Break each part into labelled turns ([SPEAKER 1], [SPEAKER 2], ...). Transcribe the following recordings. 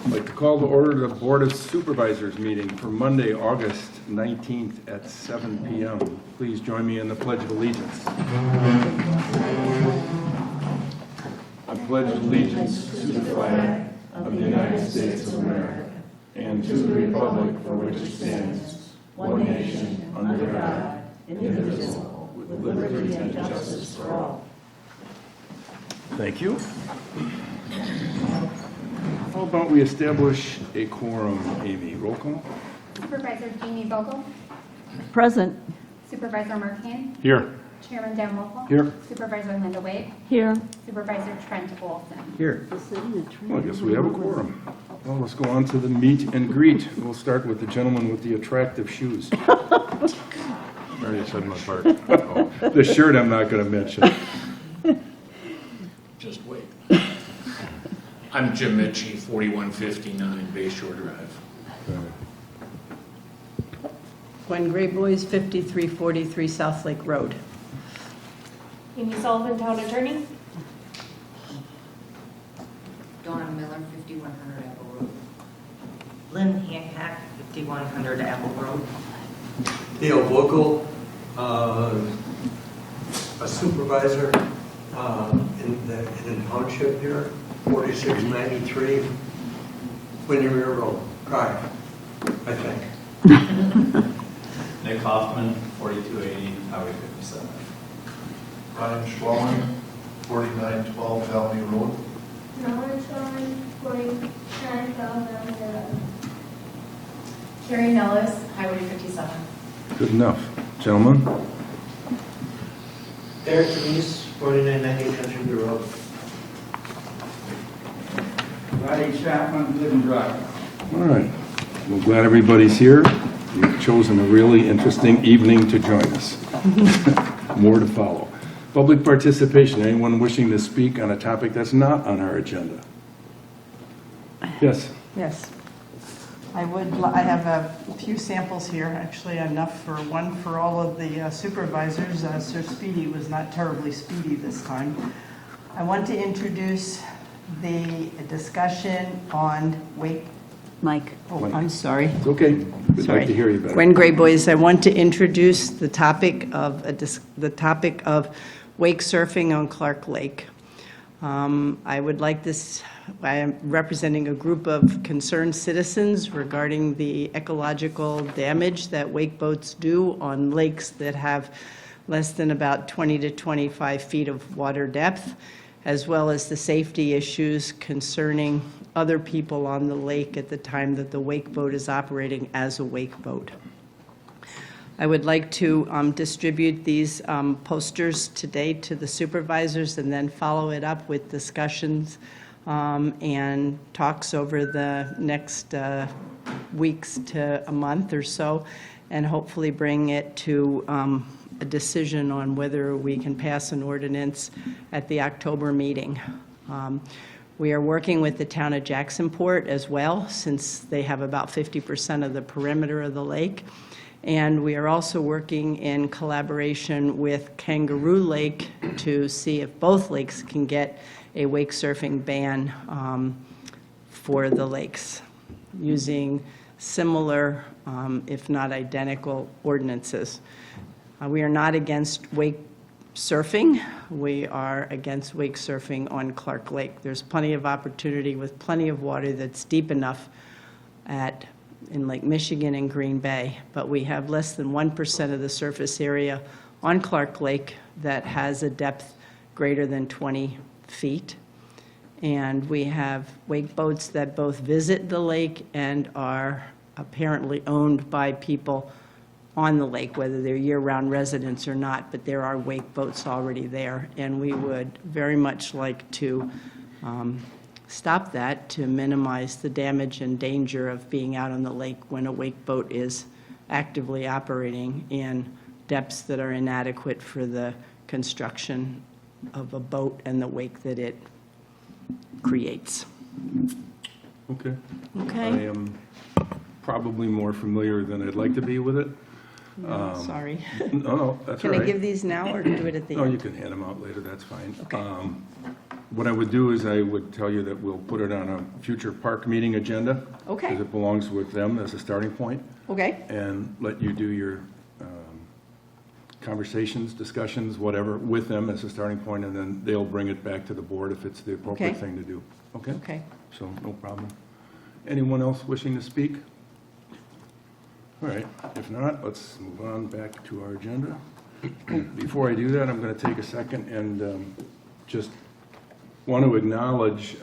[SPEAKER 1] I'd like to call to order the Board of Supervisors meeting for Monday, August 19th at 7 p.m. Please join me in the Pledge of Allegiance. I pledge allegiance to the flag of the United States of America and to the republic for which it stands, one nation, under God, indivisible, with liberty and justice for all. Thank you. How about we establish a quorum, Amy? Roll call.
[SPEAKER 2] Supervisor Jamie Vogel,
[SPEAKER 3] Present.
[SPEAKER 2] Supervisor Mark Ham,
[SPEAKER 1] Here.
[SPEAKER 2] Chairman Dan Wolfle.
[SPEAKER 1] Here.
[SPEAKER 2] Supervisor Linda Wade,
[SPEAKER 3] Here.
[SPEAKER 2] Supervisor Trent Olson.
[SPEAKER 1] Here. Well, I guess we have a quorum. Well, let's go on to the meet and greet. We'll start with the gentleman with the attractive shoes.
[SPEAKER 4] I already said my part.
[SPEAKER 1] Oh, the shirt I'm not going to mention.
[SPEAKER 5] Just wait. I'm Jim Mitchie, 4159 Bay Shore Drive.
[SPEAKER 3] Gwen Gray Boys, 5343 South Lake Road.
[SPEAKER 6] Amy Sullivan, Town Attorney.
[SPEAKER 7] Donna Miller, 5100 Apple Road.
[SPEAKER 8] Lynn Hancock, 5100 Apple Road.
[SPEAKER 9] Theo Vogel, a supervisor in the township here, 4693 Windermere Road, Drive, I think.
[SPEAKER 10] Nick Hoffman, 4280 Highway 57.
[SPEAKER 4] Ryan Schwallen, 4912 Valley Road.
[SPEAKER 11] Noah Schwallen, 4912 Valley Road.
[SPEAKER 6] Carrie Nellis, Highway 57.
[SPEAKER 1] Good enough. Gentlemen?
[SPEAKER 9] Derek Denise, 4990 Country View Road.
[SPEAKER 12] Roddy Chapman, Glidden Drive.
[SPEAKER 1] All right. Well, glad everybody's here. You've chosen a really interesting evening to join us. More to follow. Public participation. Anyone wishing to speak on a topic that's not on our agenda? Yes.
[SPEAKER 3] Yes. I have a few samples here, actually enough for one for all of the supervisors. Sir Speedy was not terribly speedy this time. I want to introduce the discussion on Mike. Oh, I'm sorry.
[SPEAKER 1] It's okay. We'd like to hear you better.
[SPEAKER 3] Gwen Gray Boys, I want to introduce the topic of wake surfing on Clark Lake. I would like this, I am representing a group of concerned citizens regarding the ecological damage that wake boats do on lakes that have less than about 20 to 25 feet of water depth, as well as the safety issues concerning other people on the lake at the time that the wake boat is operating as a wake boat. I would like to distribute these posters today to the supervisors and then follow it up with discussions and talks over the next weeks to a month or so, and hopefully bring it to a decision on whether we can pass an ordinance at the October meeting. We are working with the town of Jacksonport as well, since they have about 50% of the perimeter of the lake. And we are also working in collaboration with Kangaroo Lake to see if both lakes can get a wake surfing ban for the lakes, using similar, if not identical, ordinances. We are not against wake surfing. We are against wake surfing on Clark Lake. There's plenty of opportunity with plenty of water that's deep enough in Lake Michigan and Green Bay, but we have less than 1% of the surface area on Clark Lake that has a depth greater than 20 feet. And we have wake boats that both visit the lake and are apparently owned by people on the lake, whether they're year-round residents or not, but there are wake boats already there. And we would very much like to stop that to minimize the damage and danger of being out on the lake when a wake boat is actively operating in depths that are inadequate for the construction of a boat and the wake that it creates.
[SPEAKER 1] Okay.
[SPEAKER 3] Okay.
[SPEAKER 1] I am probably more familiar than I'd like to be with it.
[SPEAKER 3] Sorry.
[SPEAKER 1] No, that's all
[SPEAKER 3] Can
[SPEAKER 1] right.
[SPEAKER 3] I give these now or do it at the
[SPEAKER 1] No,
[SPEAKER 3] end?
[SPEAKER 1] you can hand them out later, that's fine.
[SPEAKER 3] Okay.
[SPEAKER 1] What I would do is I would tell you that we'll put it on a future park meeting agenda.
[SPEAKER 3] Okay.
[SPEAKER 1] Because it belongs with them as a starting point,
[SPEAKER 3] Okay,
[SPEAKER 1] and let you do your conversations, discussions, whatever, with them as a starting point, and then they'll bring it back to the board if it's the appropriate
[SPEAKER 3] Okay.
[SPEAKER 1] thing to do. Okay?
[SPEAKER 3] okay.
[SPEAKER 1] So, no problem. Anyone else wishing to speak? All right, if not, let's move on back to our agenda. Before I do that, I'm going to take a second and just want to acknowledge,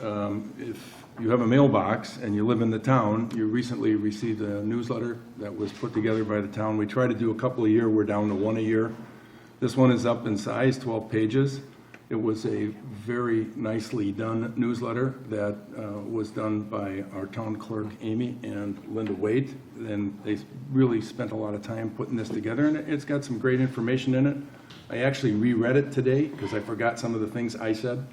[SPEAKER 1] if you have a mailbox and you live in the town, you recently received a newsletter that was put together by the town. We try to do a couple a year, we're down to one a year. This one is up in size, 12 pages. It was a very nicely done newsletter that was done by our town clerk, Amy, and Linda Waite. And they really spent a lot of time putting this together, and it's got some great information in it. I actually reread it today because I forgot some of the things I said,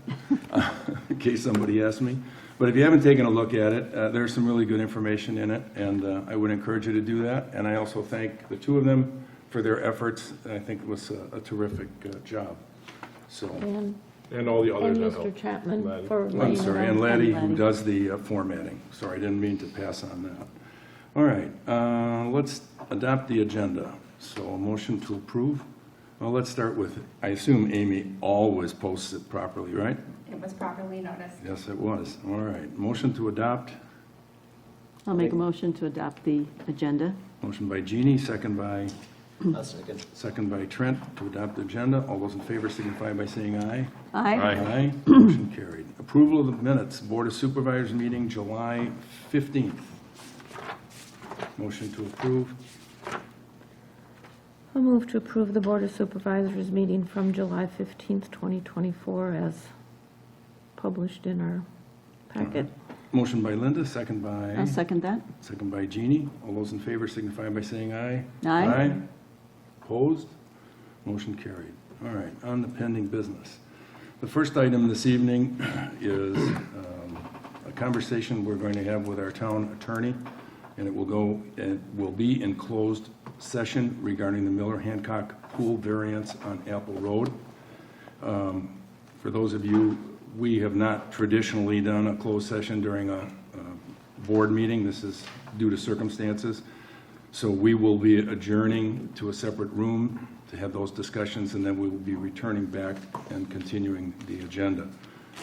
[SPEAKER 1] in case somebody asked me. But if you haven't taken a look at it, there's some really good information in it, and I would encourage you to do that. And I also thank the two of them for their efforts. I think it was a terrific job. So,
[SPEAKER 4] And all the
[SPEAKER 13] And
[SPEAKER 4] others that
[SPEAKER 13] Mr.
[SPEAKER 4] helped.
[SPEAKER 13] Chapman
[SPEAKER 4] Laddie.
[SPEAKER 13] for
[SPEAKER 1] I'm
[SPEAKER 13] laying it
[SPEAKER 1] sorry,
[SPEAKER 13] out.
[SPEAKER 1] and Laddie, who does the formatting. Sorry, I didn't mean to pass on that. All right, let's adopt the agenda. So a motion to approve. Well, let's start with, I assume Amy always posts it properly, right?
[SPEAKER 2] It was properly noticed.
[SPEAKER 1] Yes, it was. All right, motion to adopt.
[SPEAKER 13] I'll make a motion to adopt the agenda.
[SPEAKER 1] Motion by Jeannie, second by,
[SPEAKER 9] I'll second.
[SPEAKER 1] second by Trent to adopt the agenda. All those in favor signify by saying aye.
[SPEAKER 13] Aye.
[SPEAKER 1] Aye. Motion carried. Approval of the minutes, Board of Supervisors meeting, July 15th. Motion to approve.
[SPEAKER 13] I'll move to approve the Board of Supervisors meeting from July 15th, 2024 as published in our packet.
[SPEAKER 1] Motion by Linda, second by?
[SPEAKER 13] I'll second that.
[SPEAKER 1] Second by Jeannie. All those in favor signify by saying aye.
[SPEAKER 13] Aye.
[SPEAKER 1] Opposed? Motion carried. All right, on the pending business. The first item this evening is a conversation we're going to have with our town attorney, and it will be in closed session regarding the Miller-Hancock Pool variance on Apple Road. For those of you, we have not traditionally done a closed session during a board meeting. This is due to circumstances. So we will be adjourning to a separate room to have those discussions, and then we will be returning back and continuing the agenda.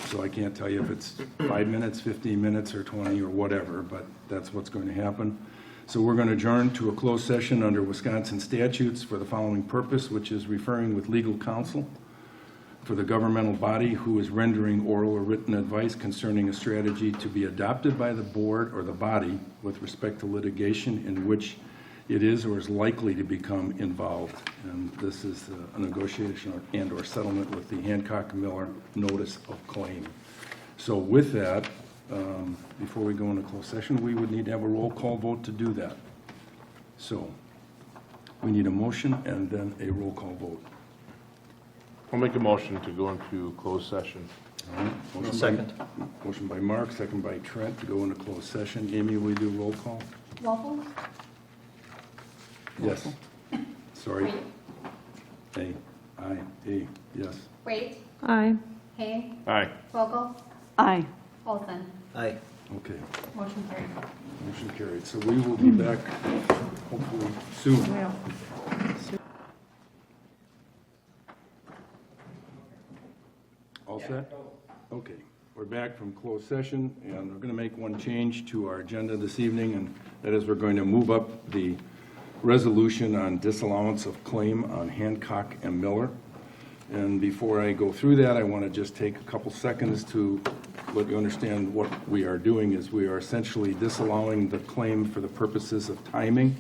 [SPEAKER 1] So I can't tell you if it's 5 minutes, 15 minutes, or 20, or whatever, but that's what's going to happen. So we're going to adjourn to a closed session under Wisconsin statutes for the following purpose, which is referring with legal counsel for the governmental body who is rendering oral or written advice concerning a strategy to be adopted by the board or the body with respect to litigation in which it is or is likely to become involved. And this is a negotiation and/or settlement with the Hancock-Miller notice of claim. So with that, before we go into closed session, we would need to have a roll call vote to do that. So we need a motion and then a roll call vote.
[SPEAKER 4] I'll make a motion to go into closed session.
[SPEAKER 1] All right. Motion by Mark, second by Trent to go into closed session. Amy, will you do roll call?
[SPEAKER 2] Walpole?
[SPEAKER 1] Yes. Sorry. A. Aye. A. Yes.
[SPEAKER 2] Waite?
[SPEAKER 13] Aye.
[SPEAKER 2] Hay?
[SPEAKER 4] Aye.
[SPEAKER 2] Vogel?
[SPEAKER 13] Aye.
[SPEAKER 2] Olson?
[SPEAKER 9] Aye.
[SPEAKER 1] Okay.
[SPEAKER 2] Motion carried.
[SPEAKER 1] Motion carried. So we will be back hopefully soon. All set? Okay. We're back from closed session, and we're going to make one change to our agenda this evening, and that is we're going to move up the resolution on disallowance of claim on Hancock and Miller. And before I go through that, I want to just take a couple seconds to let you understand what we are doing is we are essentially disallowing the claim for the purposes of timing.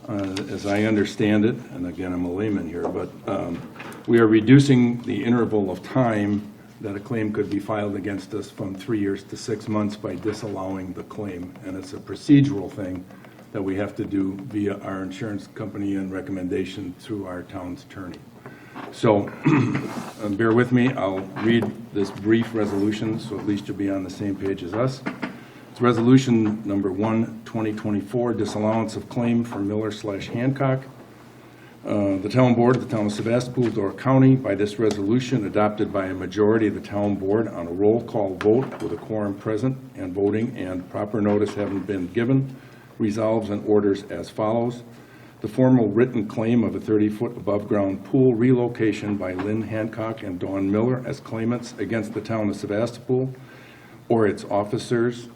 [SPEAKER 1] As I understand it, and again, I'm a layman here, but we are reducing the interval of time that a claim could be filed against us from 3 years to 6 months by disallowing the claim. And it's a procedural thing that we have to do via our insurance company and recommendation through our town's attorney. So bear with me, I'll read this brief resolution, so at least you'll be on the same page as us. It's resolution number 1, 2024, disallowance of claim for Miller/Hancock. The town board of the town of Sevastopol, Door County, by this resolution adopted by a majority of the town board on a roll call vote with a quorum present and voting and proper notice having been given, resolves and orders as follows. The formal written claim of a 30-foot above-ground pool relocation by Lynn Hancock and Dawn Miller as claimants against the town of Sevastopol or its officers,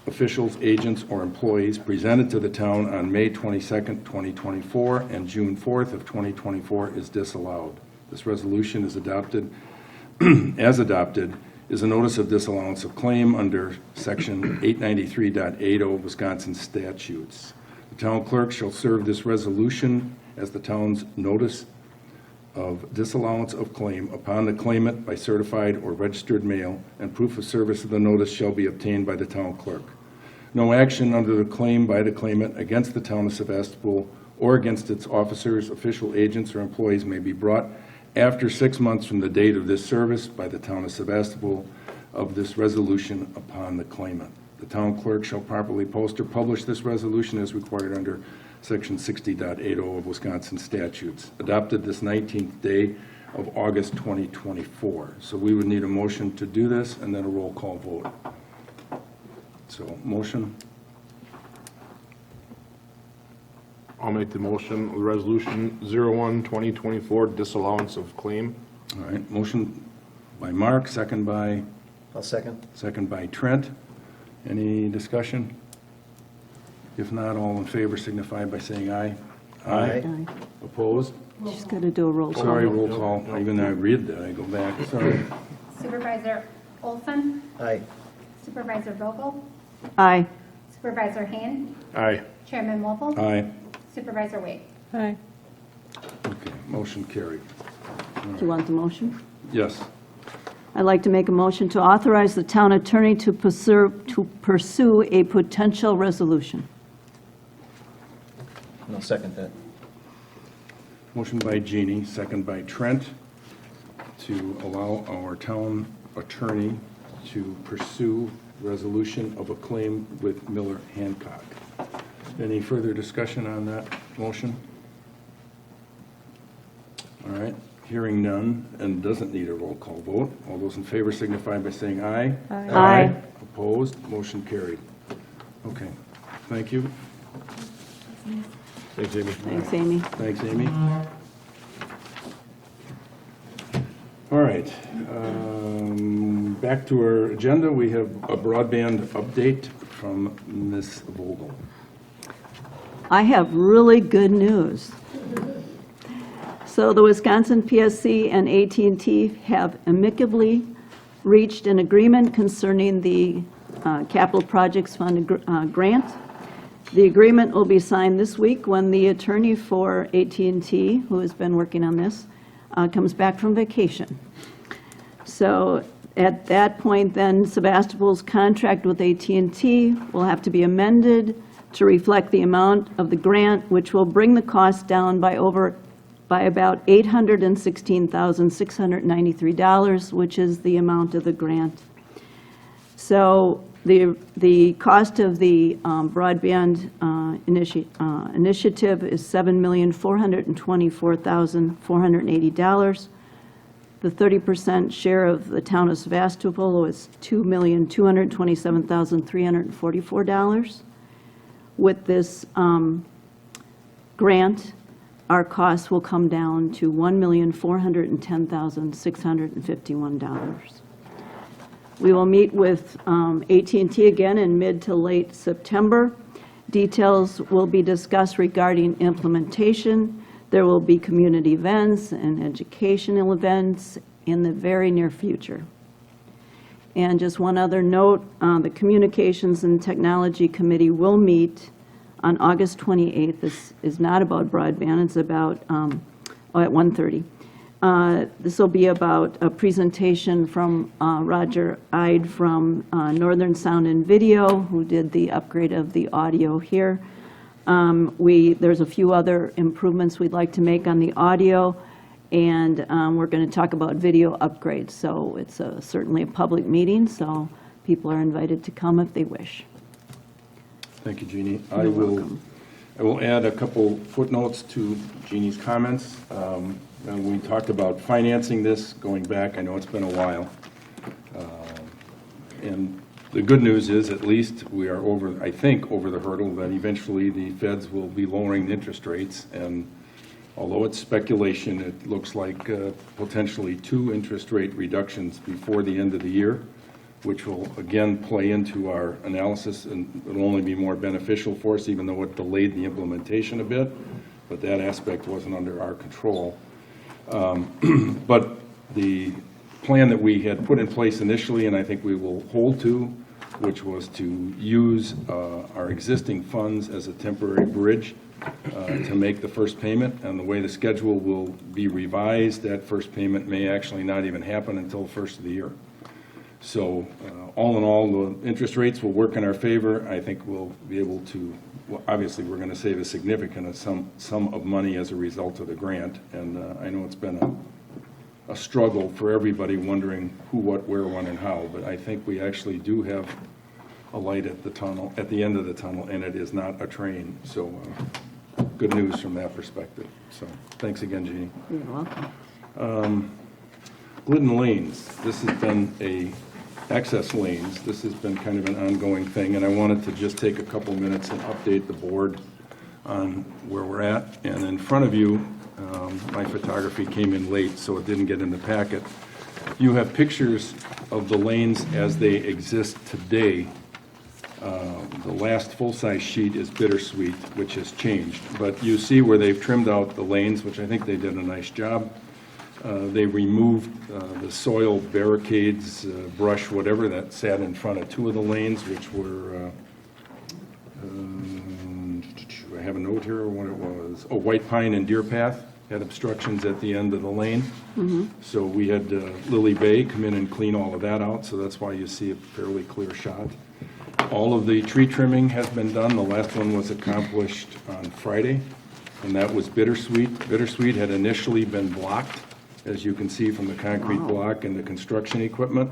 [SPEAKER 1] officials, agents, or employees presented to the town on May 22nd, 2024, and June 4th of 2024 is disallowed. This resolution is adopted, as adopted, is a notice of disallowance of claim under Section 893.80 Wisconsin statutes. The town clerk shall serve this resolution as the town's notice of disallowance of claim upon the claimant by certified or registered mail, and proof of service of the notice shall be obtained by the town clerk. No action under the claim by the claimant against the town of Sevastopol or against its officers, official agents, or employees may be brought after 6 months from the date of this service by the town of Sevastopol of this resolution upon the claimant. The town clerk shall properly post or publish this resolution as required under Section 60.80 of Wisconsin statutes, adopted this 19th day of August 2024. So we would need a motion to do this and then a roll call vote. So, motion?
[SPEAKER 4] I'll make the motion, resolution 01-2024, disallowance of claim.
[SPEAKER 1] All right, motion by Mark, second by?
[SPEAKER 9] I'll second.
[SPEAKER 1] Second by Trent. Any discussion? If not, all in favor signify by saying aye.
[SPEAKER 9] Aye.
[SPEAKER 1] Opposed?
[SPEAKER 13] She's got to do a roll call.
[SPEAKER 1] Sorry, roll call. Even though I read that, I go back. Sorry.
[SPEAKER 2] Supervisor Olson,
[SPEAKER 9] Aye.
[SPEAKER 2] Supervisor Vogel,
[SPEAKER 13] Aye.
[SPEAKER 2] Supervisor Hand,
[SPEAKER 4] Aye.
[SPEAKER 2] Chairman Wolfle,
[SPEAKER 1] Aye.
[SPEAKER 2] Supervisor Wade.
[SPEAKER 13] Aye.
[SPEAKER 1] Okay, motion carried.
[SPEAKER 13] Do you want the motion?
[SPEAKER 1] Yes.
[SPEAKER 13] I'd like to make a motion to authorize the town attorney to pursue a potential resolution.
[SPEAKER 9] I'll second that.
[SPEAKER 1] Motion by Jeannie, second by Trent, to allow our town attorney to pursue resolution of a claim with Miller Hancock. Any further discussion on that motion? All right, hearing none, and doesn't need a roll call vote. All those in favor signify by saying aye.
[SPEAKER 13] Aye.
[SPEAKER 1] Opposed? Motion carried. Okay, thank you.
[SPEAKER 4] Thanks, Amy.
[SPEAKER 13] Thanks, Amy.
[SPEAKER 1] Thanks, Amy. All right, back to our agenda. We have a broadband update from Ms. Vogel.
[SPEAKER 13] I have really good news. So the Wisconsin PSC and AT&T have amicably reached an agreement concerning the Capital Projects Fund grant. The agreement will be signed this week when the attorney for AT&T, who has been working on this, comes back from vacation. So at that point, then, Sevastopol's contract with AT&T will have to be amended to reflect the amount of the grant, which will bring the cost down by about $816,693, which is the amount of the grant. So the cost of the broadband initiative is $7,424,480. The 30% share of the town of Sevastopol was $2,227,344. With this grant, our costs will come down to $1,410,651. We will meet with AT&T again in mid to late September. Details will be discussed regarding implementation. There will be community events and educational events in the very near future. And just one other note, the Communications and Technology Committee will meet on August 28th. This is not about broadband, it's about, at 1:30. This will be about a presentation from Roger Ide from Northern Sound and Video, who did the upgrade of the audio here. There's a few other improvements we'd like to make on the audio, and we're going to talk about video upgrades. So it's certainly a public meeting, so people are invited to come if they wish.
[SPEAKER 1] Thank you, Jeannie. I will I will add a couple footnotes to Jeannie's comments. And we talked about financing this going back. I know it's been a while. And the good news is, at least, we are over, I think, over the hurdle that eventually the feds will be lowering the interest rates. And although it's speculation, it looks like potentially 2 interest rate reductions before the end of the year, which will again play into our analysis, and it'll only be more beneficial for us, even though it delayed the implementation a bit. But that aspect wasn't under our control. But the plan that we had put in place initially, and I think we will hold to, which was to use our existing funds as a temporary bridge to make the first payment. And the way the schedule will be revised, that first payment may actually not even happen until the first of the year. So all in all, the interest rates will work in our favor. I think we'll be able to, well, obviously, we're going to save a significant sum of money as a result of the grant. And I know it's been a struggle for everybody wondering who, what, where, when, and how. But I think we actually do have a light at the tunnel, at the end of the tunnel, and it is not a train. So good news from that perspective. So thanks again, Jeannie.
[SPEAKER 13] You're welcome.
[SPEAKER 1] Glidden lanes, this has been access lanes, this has been kind of an ongoing thing, and I wanted to just take a couple minutes and update the board on where we're at. And in front of you, my photography came in late, so it didn't get in the packet. You have pictures of the lanes as they exist today. The last full-size sheet is Bittersweet, which has changed. But you see where they've trimmed out the lanes, which I think they did a nice job. They removed the soil barricades, brush, whatever, that sat in front of 2 of the lanes, which were, I have a note here what it was. Oh, White Pine and Deer Path had obstructions at the end of the lane. So we had Lily Bay come in and clean all of that out, so that's why you see a fairly clear shot. All of the tree trimming has been done. The last one was accomplished on Friday, and that was Bittersweet. Bittersweet had initially been blocked, as you can see from the concrete block and the construction equipment.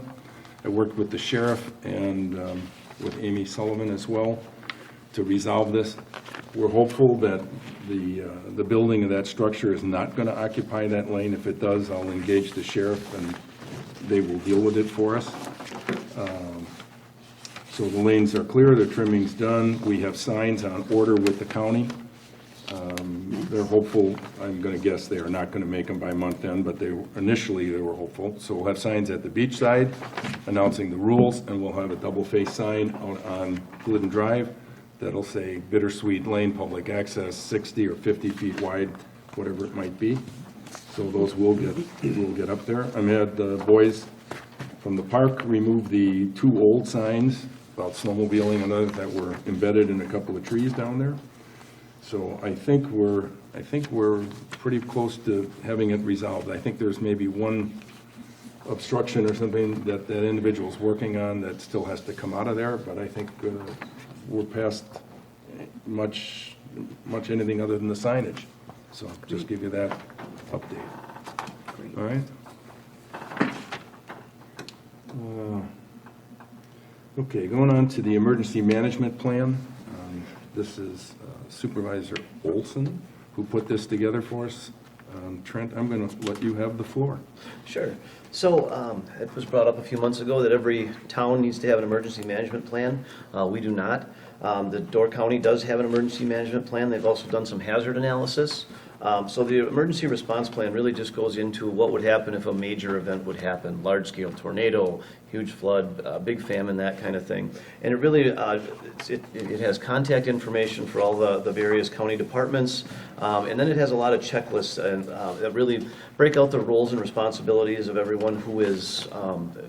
[SPEAKER 1] I worked with the sheriff and with Amy Sullivan as well to resolve this. We're hopeful that the building of that structure is not going to occupy that lane. If it does, I'll engage the sheriff and they will deal with it for us. So the lanes are clear, the trimming's done. We have signs on order with the county. They're hopeful, I'm going to guess they are not going to make them by month end, but initially they were hopeful. So we'll have signs at the beach side announcing the rules, and we'll have a double-face sign out on Glidden Drive that'll say Bittersweet Lane Public Access, 60 or 50 feet wide, whatever it might be. So those will get up there. I had the boys from the park remove the 2 old signs about snowmobiling and others that were embedded in a couple of trees down there. So I think we're pretty close to having it resolved. I think there's maybe one obstruction or something that that individual's working on that still has to come out of there, but I think we're past much anything other than the signage. So just give you that update. All right. Okay, going on to the emergency management plan. This is Supervisor Olson who put this together for us. Trent, I'm going to let you have the floor.
[SPEAKER 9] Sure. So it was brought up a few months ago that every town needs to have an emergency management plan. We do not. The Door County does have an emergency management plan. They've also done some hazard analysis. So the emergency response plan really just goes into what would happen if a major event would happen, large-scale tornado, huge flood, big famine, that kind of thing. And it really, it has contact information for all the various county departments, and then it has a lot of checklists and that really break out the roles and responsibilities of everyone who is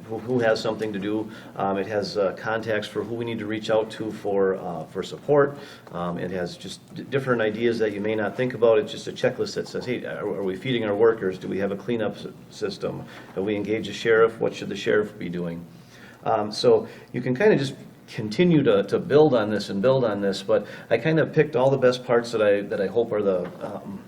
[SPEAKER 9] who has something to do. It has contacts for who we need to reach out to for support. It has just different ideas that you may not think about. It's just a checklist that says, hey, are we feeding our workers? Do we have a cleanup system? Have we engaged a sheriff? What should the sheriff be doing? So you can kind of just continue to build on this and build on this, but I kind of picked all the best parts that I hope are the,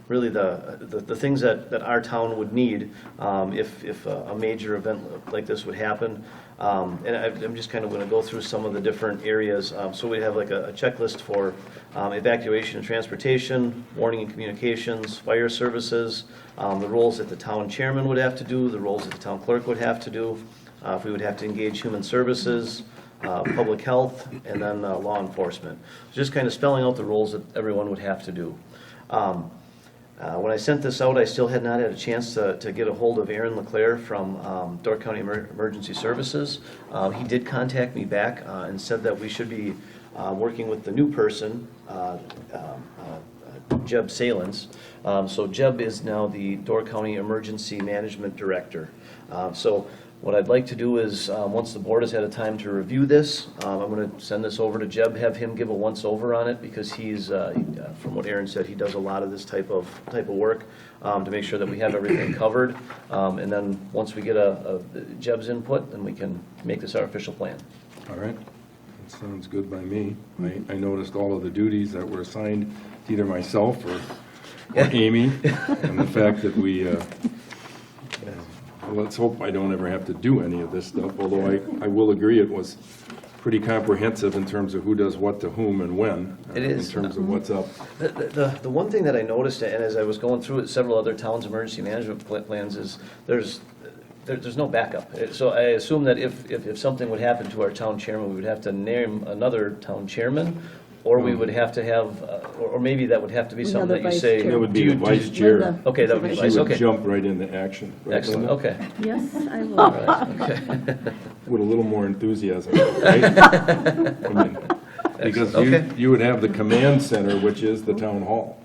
[SPEAKER 9] really the things that our town would need if a major event like this would happen. And I'm just kind of going to go through some of the different areas. So we have like a checklist for evacuation and transportation, warning and communications, fire services, the roles that the town chairman would have to do, the roles that the town clerk would have to do, if we would have to engage human services, public health, and then law enforcement. Just kind of spelling out the roles that everyone would have to do. When I sent this out, I still had not had a chance to get a hold of Aaron LeClaire from Door County Emergency Services. He did contact me back and said that we should be working with the new person, Jeb Salins. So Jeb is now the Door County Emergency Management Director. So what I'd like to do is, once the board has had a time to review this, I'm going to send this over to Jeb, have him give a once-over on it, because he's, from what Aaron said, he does a lot of this type of work to make sure that we have everything covered. And then, once we get Jeb's input, then we can make this our official plan.
[SPEAKER 1] All right, that sounds good by me. I noticed all of the duties that were assigned to either myself or Amy, and the fact that we, let's hope I don't ever have to do any of this stuff, although I will agree it was pretty comprehensive in terms of who does what to whom and when.
[SPEAKER 9] It is.
[SPEAKER 1] In terms of what's up.
[SPEAKER 9] The one thing that I noticed, and as I was going through it, several other towns' emergency management plans, is there's no backup. So I assume that if something would happen to our town chairman, we would have to name another town chairman, or we would have to have, or maybe that would have to be something
[SPEAKER 13] Another
[SPEAKER 9] that you
[SPEAKER 13] vice
[SPEAKER 9] say.
[SPEAKER 13] chair.
[SPEAKER 1] That would be the vice chair.
[SPEAKER 13] Linda.
[SPEAKER 9] Okay, that would be
[SPEAKER 1] She
[SPEAKER 9] vice,
[SPEAKER 1] would
[SPEAKER 9] okay.
[SPEAKER 1] jump right into action. Right,
[SPEAKER 9] Excellent,
[SPEAKER 1] Linda?
[SPEAKER 9] okay.
[SPEAKER 13] Yes, I will.
[SPEAKER 9] All right, okay.
[SPEAKER 1] With a little more enthusiasm, right? I mean, because
[SPEAKER 9] Okay.
[SPEAKER 1] you would have the command center, which is the town hall.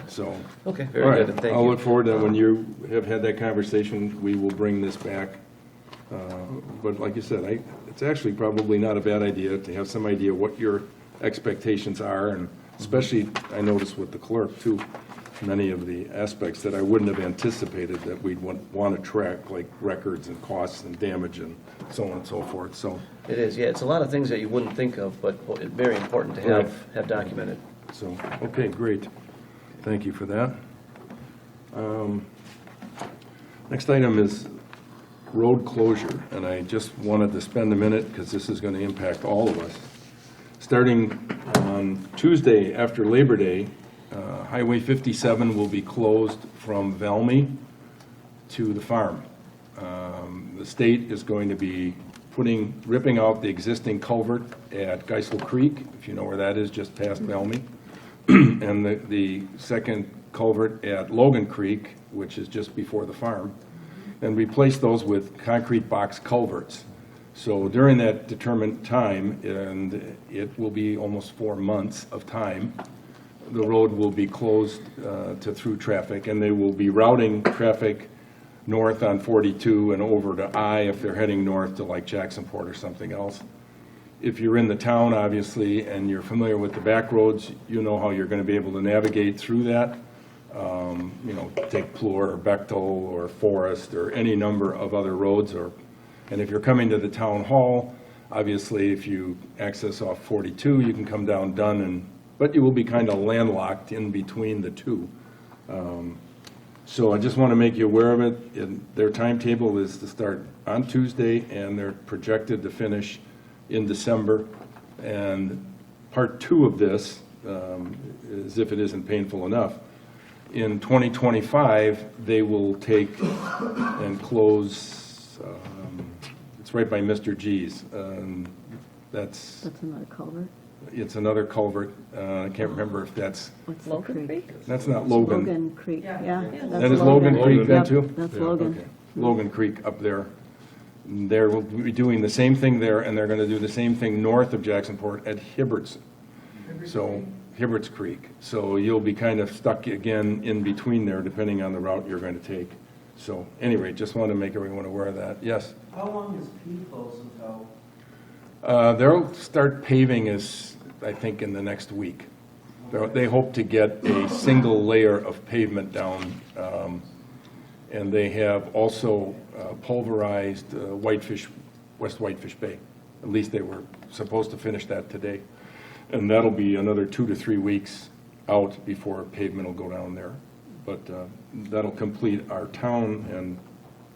[SPEAKER 1] So,
[SPEAKER 9] Okay,
[SPEAKER 1] all
[SPEAKER 9] very
[SPEAKER 1] right,
[SPEAKER 9] good, thank
[SPEAKER 1] I'll
[SPEAKER 9] you.
[SPEAKER 1] look forward to when you have had that conversation, we will bring this back. But like you said, it's actually probably not a bad idea to have some idea what your expectations are, and especially, I noticed with the clerk too, many of the aspects that I wouldn't have anticipated that we'd want to track, like records and costs and damage and so on and so forth, so.
[SPEAKER 9] It is, yeah, it's a lot of things that you wouldn't think of, but it's very important to
[SPEAKER 1] Right.
[SPEAKER 9] have documented.
[SPEAKER 1] So, okay, great. Thank you for that. Next item is road closure, and I just wanted to spend a minute because this is going to impact all of us. Starting on Tuesday after Labor Day, Highway 57 will be closed from Valmy to the farm. The state is going to be ripping out the existing culvert at Geisel Creek, if you know where that is, just past Valmy, and the second culvert at Logan Creek, which is just before the farm, and replace those with concrete box culverts. So during that determined time, and it will be almost 4 months of time, the road will be closed to through traffic, and they will be routing traffic north on 42 and over to I if they're heading north to like Jacksonport or something else. If you're in the town, obviously, and you're familiar with the back roads, you know how you're going to be able to navigate through that. You know, take Plur or Bechtel or Forest or any number of other roads. And if you're coming to the town hall, obviously, if you access off 42, you can come down Dunn, but you will be kind of landlocked in between the two. So I just want to make you aware of it. Their timetable is to start on Tuesday, and they're projected to finish in December. And part 2 of this, as if it isn't painful enough, in 2025, they will take and close, it's right by Mr. G's. That's
[SPEAKER 13] another culvert.
[SPEAKER 1] It's another culvert. I can't remember if that's,
[SPEAKER 13] What's the creek?
[SPEAKER 1] that's not Logan.
[SPEAKER 13] Logan Creek, yeah.
[SPEAKER 1] That is Logan Creek then
[SPEAKER 13] Yep,
[SPEAKER 1] too?
[SPEAKER 13] that's
[SPEAKER 1] Yeah,
[SPEAKER 13] Logan.
[SPEAKER 1] okay. Logan Creek up there. They're will be doing the same thing there, and they're going to do the same thing north of Jacksonport at Hibbert's. So, Hibbert's Creek. So you'll be kind of stuck again in between there, depending on the route you're going to take. So, anyway, just wanted to make everyone aware of that. Yes?
[SPEAKER 12] How long is P closed until?
[SPEAKER 1] They'll start paving I think, in the next week. They hope to get a single layer of pavement down, and they have also pulverized West Whitefish Bay. At least they were
[SPEAKER 4] supposed to finish that today. And that'll be another 2 to 3 weeks out before pavement will go down there. But that'll complete our town and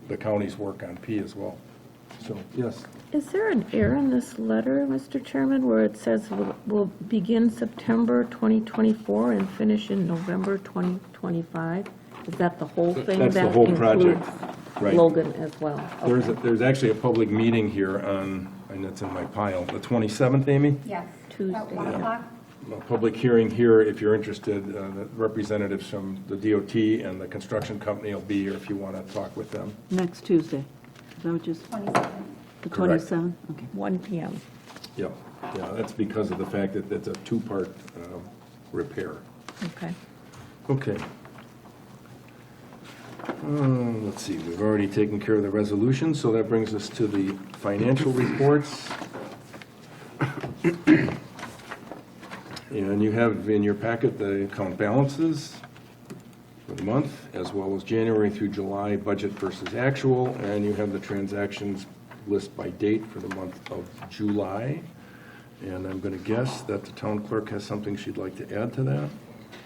[SPEAKER 4] the county's work on P as well. So, yes.
[SPEAKER 14] Is there an error in this letter, Mr. Chairman, where it says will begin September 2024 and finish in November 2025? Is that the whole thing?
[SPEAKER 4] That's the whole project.
[SPEAKER 14] Includes
[SPEAKER 4] Right.
[SPEAKER 14] Logan as well? Okay.
[SPEAKER 4] There's actually a public meeting here on, and it's in my pile, the 27th, Amy?
[SPEAKER 2] Yes.
[SPEAKER 14] Tuesday,
[SPEAKER 2] At 1
[SPEAKER 14] yeah.
[SPEAKER 2] o'clock.
[SPEAKER 4] A public hearing here, if you're interested, the representatives from the DOT and the construction company will be here if you want to talk with them.
[SPEAKER 13] Next Tuesday. Is that what you,
[SPEAKER 2] 27.
[SPEAKER 13] the
[SPEAKER 4] Correct.
[SPEAKER 13] 27th? Okay.
[SPEAKER 14] 1 PM.
[SPEAKER 4] Yeah, that's because of the fact that it's a two-part repair.
[SPEAKER 14] Okay.
[SPEAKER 4] Okay. Let's see, we've already taken care of the resolution, so that brings us to the financial reports. And you have in your packet the account balances for the month, as well as January through July budget versus actual, and you have the transactions list by date for the month of July. And I'm going to guess that the town clerk has something she'd like to add to that.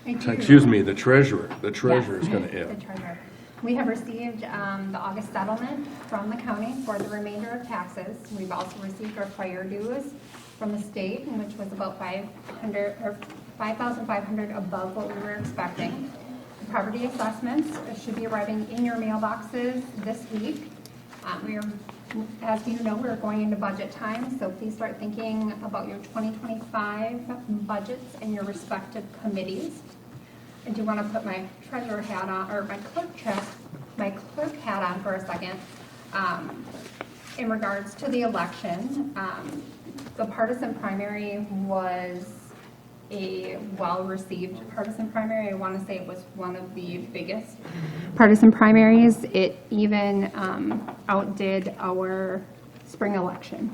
[SPEAKER 2] I do.
[SPEAKER 4] Excuse me, the treasurer. The treasurer is
[SPEAKER 2] Yes,
[SPEAKER 4] going to
[SPEAKER 2] the
[SPEAKER 4] add.
[SPEAKER 2] treasurer. We have received the August settlement from the county for the remainder of taxes. We've also received our fire dues from the state, which was about 5,500 above what we were expecting. The property assessments should be arriving in your mailboxes this week. As you know, we're going into budget time, so please start thinking about your 2025 budgets and your respective committees. I do want to put my treasurer hat on, or my clerk hat on for a second. In regards to the election, the partisan primary was a well-received partisan primary. I want to say it was one of the biggest partisan primaries. It even outdid our spring election.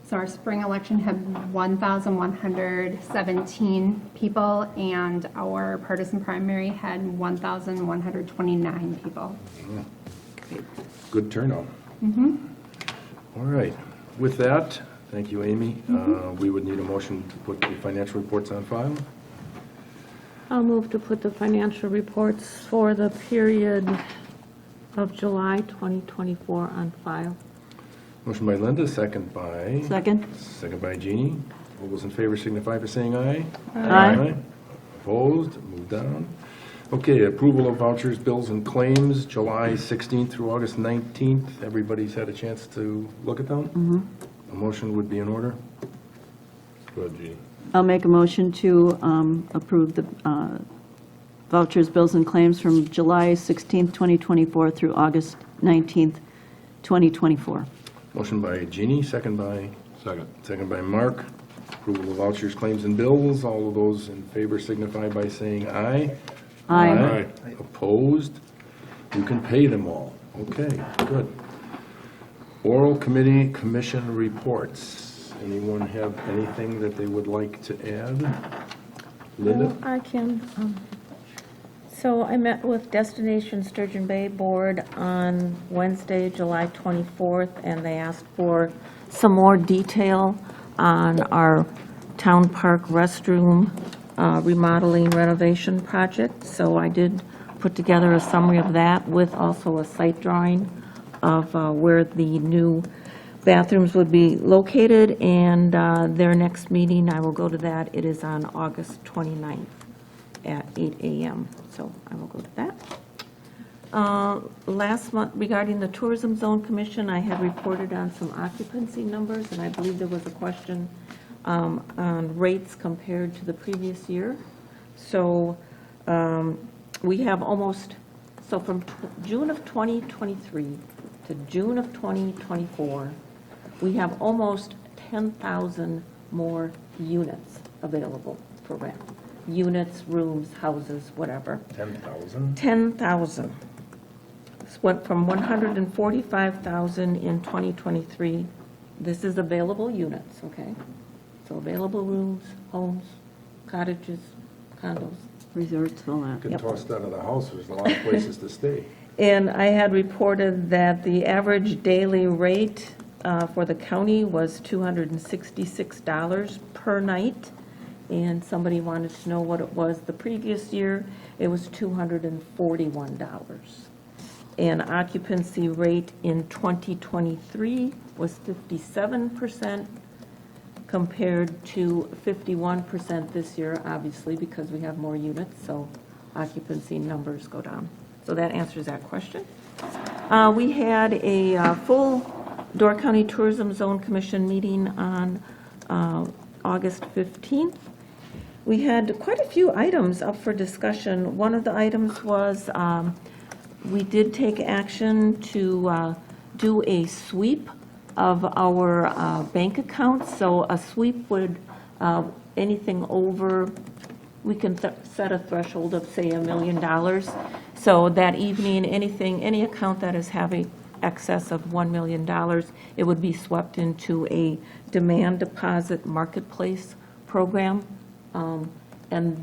[SPEAKER 2] So our spring election had 1,117 people, and our partisan primary had 1,129 people.
[SPEAKER 4] Good turnout. All right. With that, thank you, Amy. We would need a motion to put the financial reports on file.
[SPEAKER 14] I'll move to put the financial reports for the period of July 2024 on file.
[SPEAKER 4] Motion by Linda, second by?
[SPEAKER 13] Second?
[SPEAKER 4] Second by Jeannie. All those in favor signify by saying aye.
[SPEAKER 13] Aye.
[SPEAKER 4] Opposed? Move down. Okay, approval of vouchers, bills, and claims, July 16th through August 19th. Everybody's had a chance to look at them? A motion would be in order. Go ahead, Jeannie.
[SPEAKER 13] I'll make a motion to approve the vouchers, bills, and claims from July 16th, 2024 through August 19th, 2024.
[SPEAKER 4] Motion by Jeannie, second by? Second by Mark. Approval of vouchers, claims, and bills. All of those in favor signify by saying aye.
[SPEAKER 13] Aye.
[SPEAKER 4] Opposed? You can pay them all. Okay, good. Oral committee commission reports. Anyone have anything that they would like to add? Linda?
[SPEAKER 14] Well, I can. So I met with Destination Sturgeon Bay Board on Wednesday, July 24th, and they asked for some more detail on our town park restroom remodeling renovation project. So I did put together a summary of that with also a site drawing of where the new bathrooms would be located, and their next meeting, I will go to that. It is on August 29th at 8 a.m., so I will go to that. Last month, regarding the Tourism Zone Commission, I had reported on some occupancy numbers, and I believe there was a question on rates compared to the previous year. So we have almost, so from June of 2023 to June of 2024, we have almost 10,000 more units available for rent. Units, rooms, houses, whatever.
[SPEAKER 4] 10,000?
[SPEAKER 14] 10,000. This went from 145,000 in 2023. This is available units, okay? So available rooms, homes, cottages, condos.
[SPEAKER 13] Resorts, all that.
[SPEAKER 4] Get tossed out of the house, there's a lot of places to stay.
[SPEAKER 14] And I had reported that the average daily rate for the county was $266 per night, and somebody wanted to know what it was the previous year. It was $241. And occupancy rate in 2023 was 57%, compared to 51% this year, obviously, because we have more units, so occupancy numbers go down. So that answers that question. We had a full Door County Tourism Zone Commission meeting on August 15th. We had quite a few items up for discussion. One of the items was we did take action to do a sweep of our bank accounts. So a sweep would, anything over, we can set a threshold of, say, $1 million. So that evening, any account that is having excess of $1 million, it would be swept into a demand deposit marketplace program. And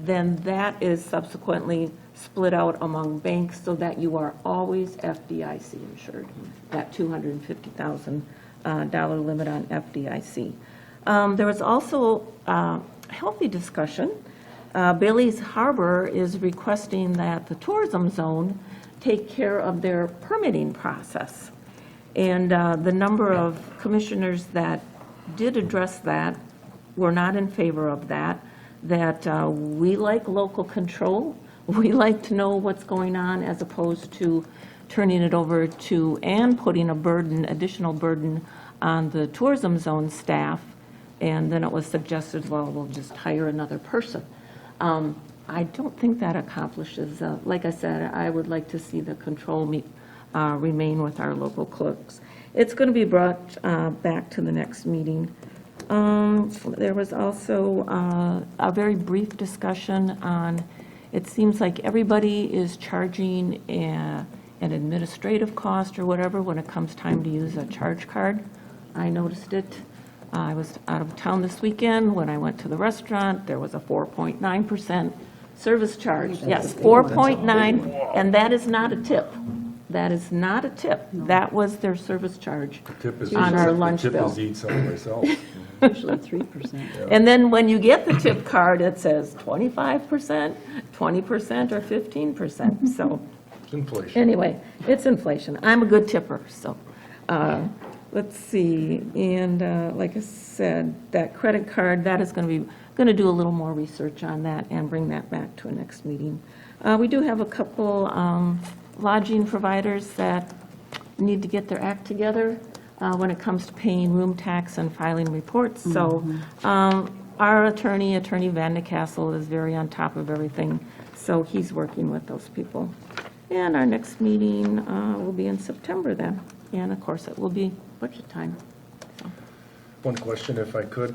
[SPEAKER 14] then that is subsequently split out among banks so that you are always FDIC insured, that $250,000 limit on FDIC. There was also healthy discussion. Bailey's Harbor is requesting that the tourism zone take care of their permitting process. And the number of commissioners that did address that were not in favor of that, we like local control. We like to know what's going on as opposed to turning it over to and putting additional burden on the tourism zone staff. And then it was suggested, well, we'll just hire another person. I don't think that accomplishes, like I said, I would like to see the control remain with our local clerks. It's going to be brought back to the next meeting. There was also a very brief discussion on, it seems like everybody is charging an administrative cost or whatever when it comes time to use a charge card. I noticed it. I was out of town this weekend. When I went to the restaurant, there was a 4.9% service charge. Yes, 4.9, and that is not a tip. That is not a tip. That was their service charge on our lunch bill.
[SPEAKER 4] The tip is eat someplace else.
[SPEAKER 13] Usually 3%.
[SPEAKER 14] And then when you get the tip card, it says 25%, 20%, or 15%. So
[SPEAKER 4] It's inflation.
[SPEAKER 14] anyway, it's inflation. I'm a good tipper, so. Let's see, and like I said, that credit card, that is going to do a little more research on that and bring that back to a next meeting. We do have a couple lodging providers that need to get their act together when it comes to paying room tax and filing reports. So our attorney Van de Castle, is very on top of everything, so he's working with those people. And our next meeting will be in September then, and of course it will be budget time.
[SPEAKER 4] One question, if I could.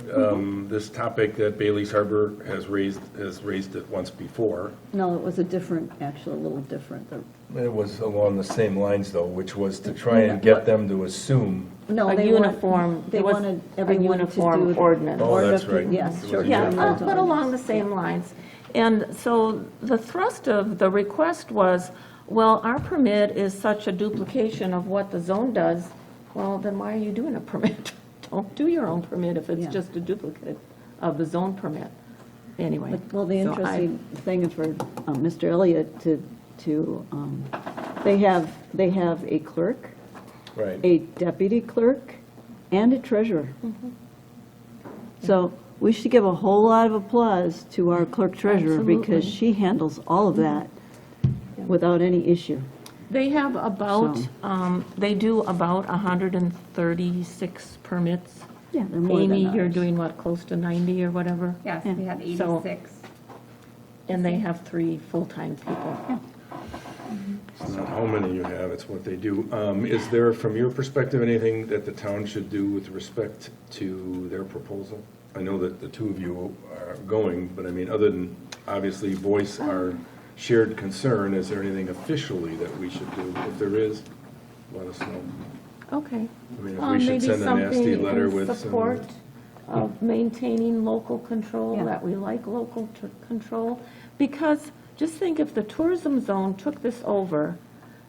[SPEAKER 4] This topic that Bailey's Harbor has raised it once before.
[SPEAKER 13] No, it was a little different.
[SPEAKER 4] It was along the same lines, though, which was to try and get them to assume.
[SPEAKER 13] No,
[SPEAKER 14] A
[SPEAKER 13] they
[SPEAKER 14] uniform,
[SPEAKER 13] They
[SPEAKER 14] it was
[SPEAKER 13] wanted
[SPEAKER 14] a
[SPEAKER 13] everyone to
[SPEAKER 14] uniform
[SPEAKER 13] do.
[SPEAKER 14] ordinance.
[SPEAKER 4] Oh, that's right.
[SPEAKER 13] Yes,
[SPEAKER 4] It
[SPEAKER 13] sure.
[SPEAKER 4] was a
[SPEAKER 14] Yeah,
[SPEAKER 4] uniform.
[SPEAKER 14] but along the same lines. And so the thrust of the request was, well, our permit is such a duplication of what the zone does. Well, then why are you doing a permit? Don't do your own permit if it's
[SPEAKER 13] Yeah.
[SPEAKER 14] just a duplicate of the zone permit. Anyway.
[SPEAKER 13] Well, the
[SPEAKER 14] so
[SPEAKER 13] interesting thing for Mr. Elliott they have a clerk,
[SPEAKER 4] Right.
[SPEAKER 13] a deputy clerk, and a treasurer. So we should give a whole lot of applause to our clerk treasurer because
[SPEAKER 14] Absolutely.
[SPEAKER 13] she handles all of that without any issue.
[SPEAKER 14] They have about,
[SPEAKER 13] So-
[SPEAKER 14] they do about 136 permits.
[SPEAKER 13] Yeah, they're more than
[SPEAKER 14] Amy, you're
[SPEAKER 13] ours.
[SPEAKER 14] doing what, close to 90 or whatever?
[SPEAKER 2] Yes, we had
[SPEAKER 14] So-
[SPEAKER 2] 86.
[SPEAKER 14] And they have 3 full-time people.
[SPEAKER 4] It's not how many you have, it's what they do. Is there, from your perspective, anything that the town should do with respect to their proposal? I know that the two of you are going, but I mean, other than obviously voice our shared concern, is there anything officially that we should do? If there is, let us know.
[SPEAKER 14] Okay.
[SPEAKER 4] I mean, if we should send a nasty letter with some.
[SPEAKER 14] Support of maintaining local control,
[SPEAKER 13] Yeah.
[SPEAKER 14] that we like local control. Because just think if the tourism zone took this over,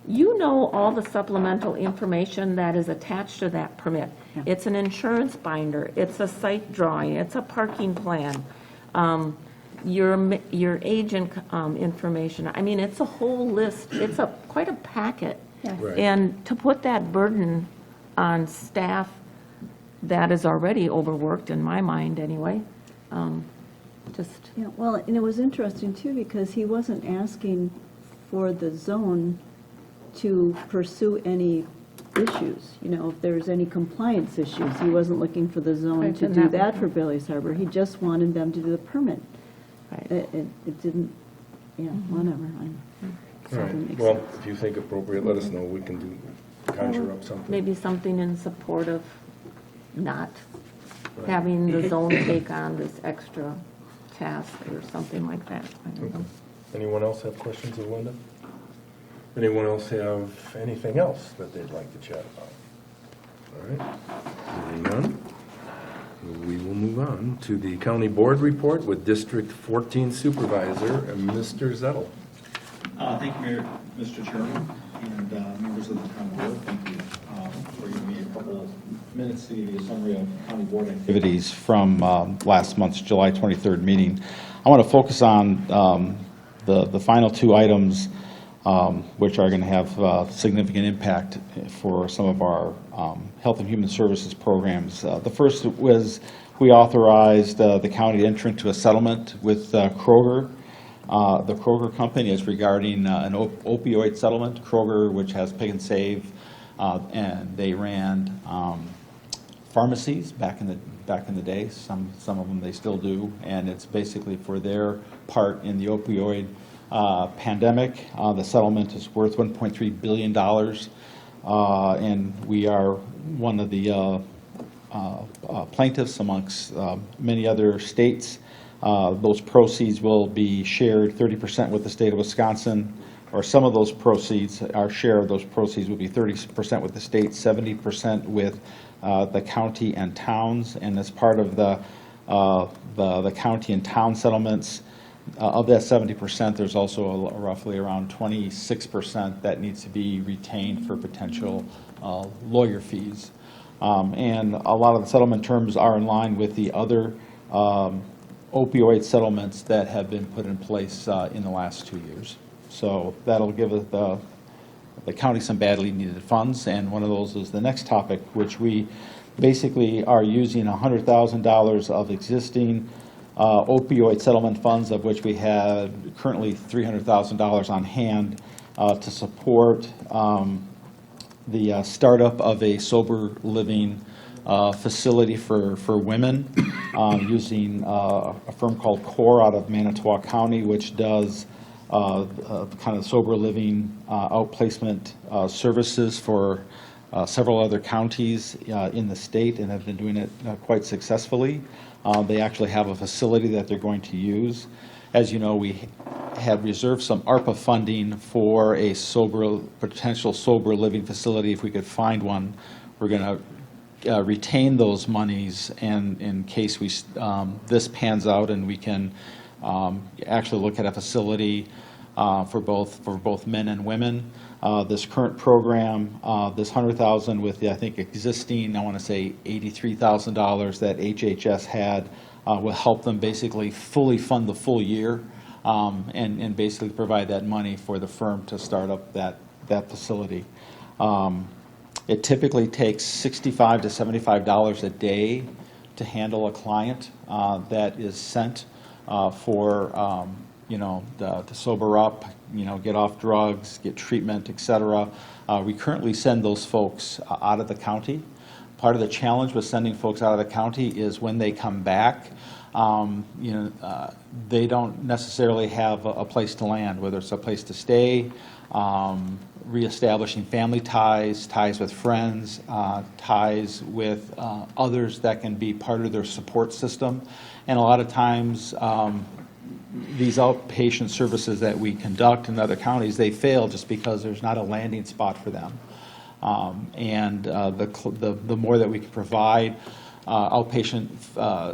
[SPEAKER 14] you know all the supplemental information that is attached to that permit.
[SPEAKER 3] Yeah.
[SPEAKER 14] It's an insurance binder, it's a site drawing, it's a parking plan, your agent information. I mean, it's a whole list, it's quite a packet.
[SPEAKER 2] Yes.
[SPEAKER 4] Right.
[SPEAKER 14] And to put that burden on staff that is already overworked, in my mind anyway, just,
[SPEAKER 13] Yeah, well, and it was interesting too, because he wasn't asking for the zone to pursue any issues. You know, if there's any compliance issues, he wasn't looking for the zone
[SPEAKER 14] Right,
[SPEAKER 13] to
[SPEAKER 14] and
[SPEAKER 13] do
[SPEAKER 14] that
[SPEAKER 13] that
[SPEAKER 14] would-
[SPEAKER 13] for Bailey's Harbor. He just wanted them to do the permit.
[SPEAKER 14] right.
[SPEAKER 13] It didn't, yeah, whatever.
[SPEAKER 4] All right, well, if you think appropriate, let us know, we can conjure up something.
[SPEAKER 14] Maybe something in support of not having the zone take on this extra task or something like that. I don't know.
[SPEAKER 4] Anyone else have questions of Linda? Anyone else have anything else that they'd like to chat about? All right, hearing none, we will move on to the county board report with District 14 Supervisor, Mr. Zettel.
[SPEAKER 15] Thank you, Mayor, Mr. Chairman, and members of the county board. Thank you for giving me a couple minutes to give you a summary of county board activities from last month's July 23rd meeting. I want to focus on the final two items, which are going to have significant impact for some of our health and human services programs. The first was we authorized the county to enter into a settlement with Kroger. The Kroger company is regarding an opioid settlement. Kroger, which has Pick and Save, and they ran pharmacies back in the day. Some of them they still do, and it's basically for their part in the opioid pandemic. The settlement is worth $1.3 billion, and we are one of the plaintiffs amongst many other states. Those proceeds will be shared 30% with the state of Wisconsin, or some of those proceeds, our share of those proceeds will be 30% with the state, 70% with the county and towns. And as part of the county and town settlements, of that 70%, there's also roughly around 26% that needs to be retained for potential lawyer fees. And a lot of the settlement terms are in line with the other opioid settlements that have been put in place in the last 2 years. So that'll give the county some badly needed funds, and one of those is the next topic, which we basically are using $100,000 of existing opioid settlement funds, of which we have currently $300,000 on hand to support the startup of a sober living facility for women using a firm called CORE out of Manitowoc County, which does kind of sober living outplacement services for several other counties in the state, and have been doing it quite successfully. They actually have a facility that they're going to use. As you know, we had reserved some ARPA funding for a potential sober living facility if we could find one. We're going to retain those monies, and in case this pans out and we can actually look at a facility for both men and women. This current program, this $100,000 with the, I think, existing, I want to say $83,000 that HHS had, will help them basically fully fund the full year and basically provide that money for the firm to start up that facility. It typically takes $65 to $75 a day to handle a client that is sent for to sober up, get off drugs, get treatment, etc. We currently send those folks out of the county. Part of the challenge with sending folks out of the county is when they come back, they don't necessarily have a place to land, whether it's a place to stay, reestablishing family ties, ties with friends, ties with others that can be part of their support system. And a lot of times, these outpatient services that we conduct in other counties, they fail just because there's not a landing spot for them. The more that we can provide outpatient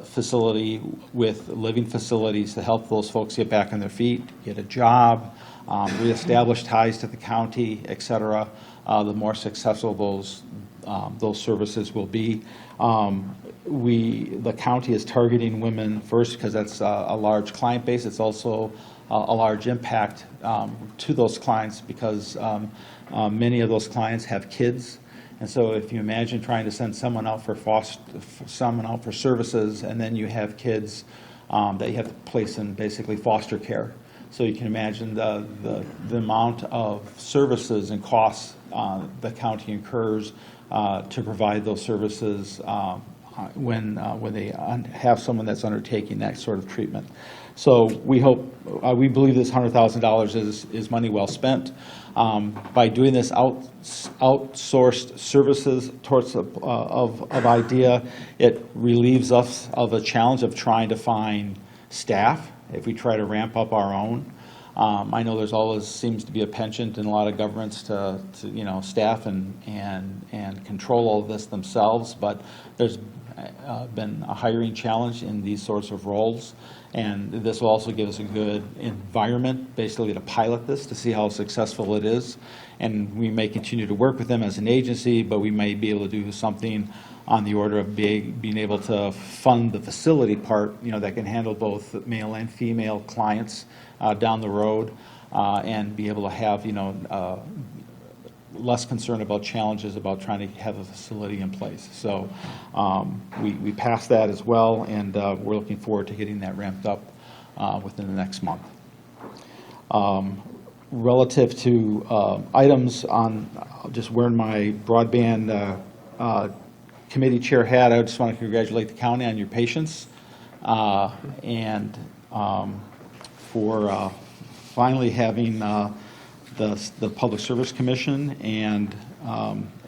[SPEAKER 15] facility with living facilities to help those folks get back on their feet, get a job, reestablish ties to the county, et cetera, the more successful those services will be. The county is targeting women first because that's a large client base. It's also a large impact to those clients because many of those clients have kids. And so if you imagine trying to send someone out for services, and then you have kids that you have to place in basically foster care. So you can imagine the amount of services and costs the county incurs to provide those services when they have someone that's undertaking that sort of treatment. So we believe this $100,000 is money well spent. By doing this outsourced services towards of IDEA, it relieves us of a challenge of trying to find staff if we try to ramp up our own. I know there's always seems to be a penchant in a lot of governments to staff and control all of this themselves, but there's been a hiring challenge in these sorts of roles, and this will also give us a good environment basically to pilot this to see how successful it is. And we may continue to work with them as an agency, but we may be able to do something on the order of being able to fund the facility part, that can handle both male and female clients down the road, and be able to have, less concern about challenges about trying to have a facility in place. So we passed that as well, and we're looking forward to getting that ramped up within the next month. Relative to items on, just wearing my broadband committee chair hat, I just want to congratulate the county on your patience and for finally having the Public Service Commission and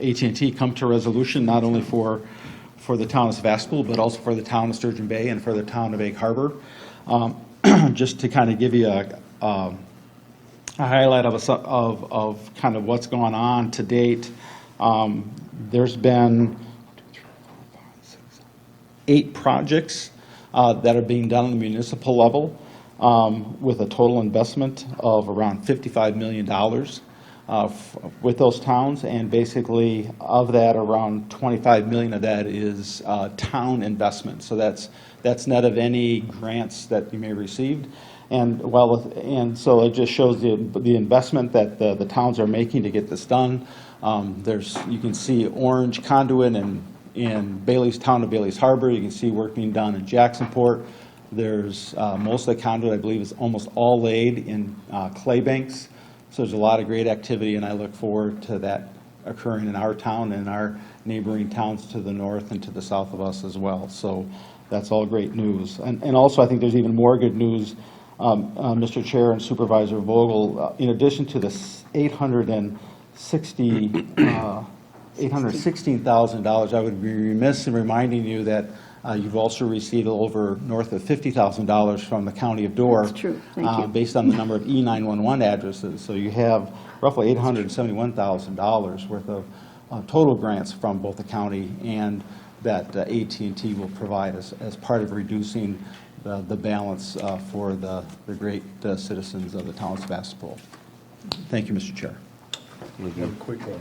[SPEAKER 15] AT&T come to a resolution not only for the town of Sevastopol, but also for the town of Sturgeon Bay and for the town of Egg Harbor. Just to kind of give you a highlight of kind of what's going on to date, there's been 8 projects that are being done on the municipal level, with a total investment of around $55 million with those towns, and basically of that, around $25 million of that is town investment. So that's net of any grants that you may have received. And so it just shows the investment that the towns are making to get this done. You can see orange conduit in Bailey's town of Bailey's Harbor. You can see work being done in Jacksonport. There's most of the conduit, I believe, is almost all laid in clay banks. So there's a lot of great activity, and I look forward to that occurring in our town and our neighboring towns to the north and to the south of us as well. So that's all great news. And also, I think there's even more good news, Mr. Chair and Supervisor Vogel. In addition to the $816,000, I would be remiss in reminding you that you've also received north of $50,000 from the County of Door.
[SPEAKER 13] That's true. Thank you.
[SPEAKER 15] Based on the number of E911 addresses. So you have roughly $871,000 worth of total grants from both the county and that AT&T will provide as part of reducing the balance for the great citizens of the town of Sevastopol. Thank you, Mr. Chair.
[SPEAKER 4] One quick one.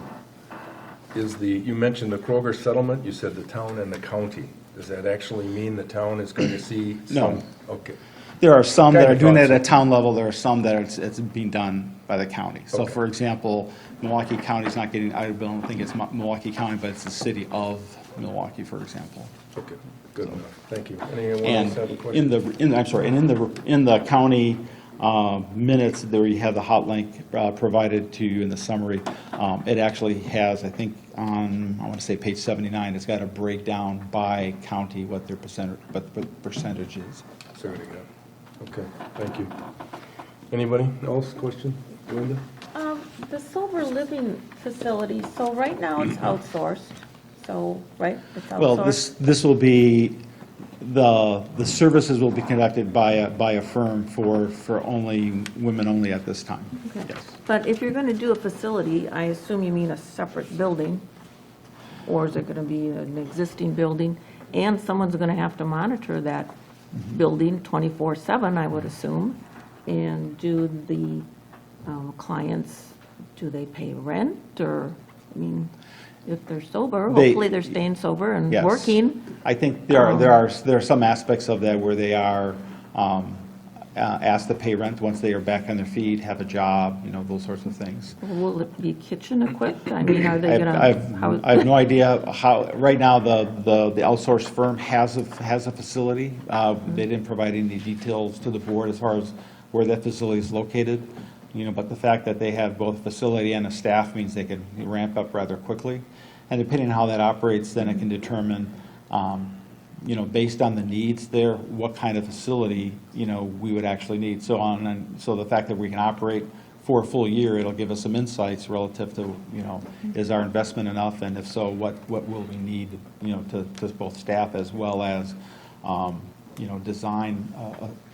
[SPEAKER 4] You mentioned the Kroger settlement, you said the town and the county. Does that actually mean the town is going to see some?
[SPEAKER 15] No.
[SPEAKER 4] Okay.
[SPEAKER 15] There are some that are doing that at a
[SPEAKER 4] so.
[SPEAKER 15] town level. There are some that it's being done by the county. So,
[SPEAKER 4] Okay.
[SPEAKER 15] for example, Milwaukee County's not getting, I don't think it's Milwaukee County, but it's the city of Milwaukee, for example.
[SPEAKER 4] Okay, good enough. Thank you. Anyone
[SPEAKER 15] And
[SPEAKER 4] else have a question?
[SPEAKER 15] in the county minutes, there you have the hot link provided to you in the summary. It actually has, I think, on, I want to say page 79, it's got a breakdown by county what their percentage is.
[SPEAKER 4] Sorry to go. Okay, thank you. Anybody else? Question? Linda?
[SPEAKER 14] The sober living facility, so right now it's outsourced, so, right? It's outsourced?
[SPEAKER 15] Well, this will be, the services will be conducted by a firm for women only at this time.
[SPEAKER 14] Okay.
[SPEAKER 15] Yes.
[SPEAKER 14] But if you're going to do a facility, I assume you mean a separate building, or is it going to be an existing building? And someone's going to have to monitor that building 24/7, I would assume, and do the clients, do they pay rent, or, I mean, if they're sober,
[SPEAKER 15] They-
[SPEAKER 14] hopefully they're staying sober and
[SPEAKER 15] Yes.
[SPEAKER 14] working.
[SPEAKER 15] I think there are some aspects of that where they are asked to pay rent once they are back on their feet, have a job, those sorts of things.
[SPEAKER 14] Will it be kitchen equipped? I mean, are they
[SPEAKER 15] I
[SPEAKER 14] gonna?
[SPEAKER 15] have no idea how, right now, the outsourced firm has a facility. They didn't provide any details to the board as far as where that facility is located, but the fact that they have both a facility and a staff means they can ramp up rather quickly. And depending on how that operates, then it can determine, based on the needs there, what kind of facility, we would actually need. So the fact that we can operate for a full year, it'll give us some insights relative to, is our investment enough? And if so, what will we need, to both staff as well as, design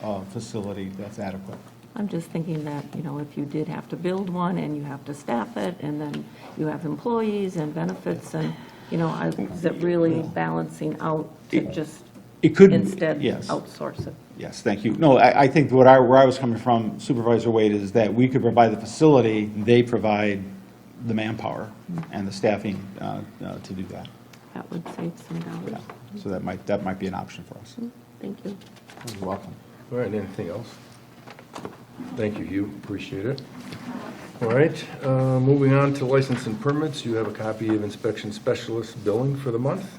[SPEAKER 15] a facility that's adequate.
[SPEAKER 14] I'm just thinking that, if you did have to build one and you have to staff it, and then you have employees and benefits, and, is it really balancing out to just
[SPEAKER 15] It could,
[SPEAKER 14] instead
[SPEAKER 15] yes.
[SPEAKER 14] outsource it?
[SPEAKER 15] Yes, thank you. No, I think where I was coming from, Supervisor Wade, is that we could provide the facility, they provide the manpower and the staffing to do that.
[SPEAKER 14] That would save some dollars.
[SPEAKER 15] Yeah. So that might be an option for us.
[SPEAKER 14] Thank you.
[SPEAKER 15] You're welcome.
[SPEAKER 4] All right, anything else? Thank you, Hugh, appreciate it. All right, moving on to license and permits, you have a copy of inspection specialist billing for the month.